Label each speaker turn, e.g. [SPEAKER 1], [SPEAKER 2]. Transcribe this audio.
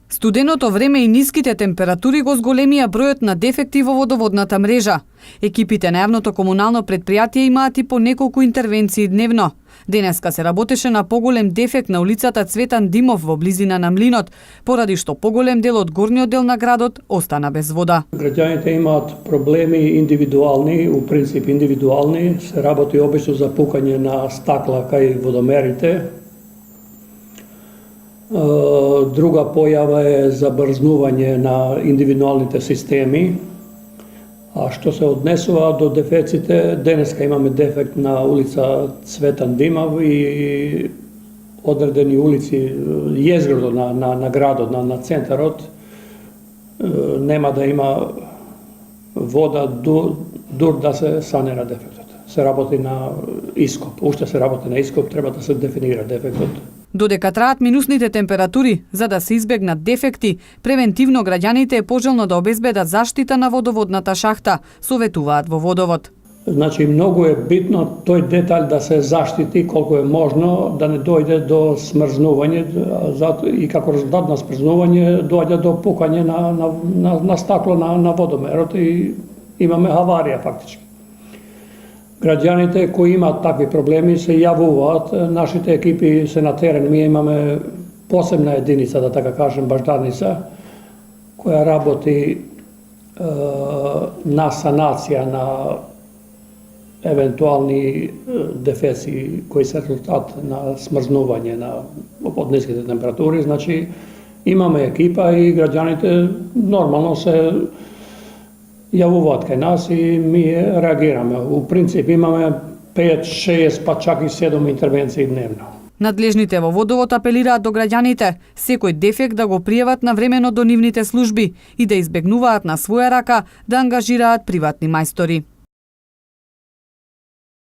[SPEAKER 1] Студеното време и ниските температури го зголемија бројот на дефекти во водоводната мрежа. Екипите на јавното комунално претпријатие имаат и по неколку интервенции дневно. Денеска се работеше на поголем дефект на улицата Цветан Димов во близина на млинот, поради што поголем дел од горниот дел на градот остана без вода.
[SPEAKER 2] Граѓаните имаат проблеми индивидуални, у принцип индивидуални, се работи обично за пукање на стакла кај водомерите. Друга појава е забрзнување на индивидуалните системи. А што се однесува до дефеците, денеска имаме дефект на улица Цветан Димов и одредени улици, језгрото на градот, на центарот, нема да има вода дур да се санира дефектот. Се работи на ископ, уште се работи на ископ, треба да се дефинира дефектот.
[SPEAKER 1] Додека траат минусните температури, за да се избегнат дефекти, превентивно граѓаните е пожелно да обезбедат заштита на водоводната шахта, советуваат во Водовод.
[SPEAKER 2] Значи, многу е битно тој детаљ да се заштити колку е можно, да не дојде до смрзнување и како резултат на смрзнување доаѓа до пукање на стакло на водомерот и имаме аварија фактички. Граѓаните кои имаат такви проблеми се јавуваат, нашите екипи се на терен, ние имаме посебна единица, да така кажем, баждарница, која работи на санација на евентуални дефеци кои се резултат на смрзнување од ниските температури. Значи, имаме екипа и граѓаните нормално се јавуваат кај нас и ми реагираме. У принцип имаме 5, 6, па чак и 7 интервенции дневно.
[SPEAKER 1] Надлежните во Водовод апелираат до граѓаните секој дефект да го пријават навремено до нивните служби и да избегнуваат на своја рака да ангажираат приватни мајстори.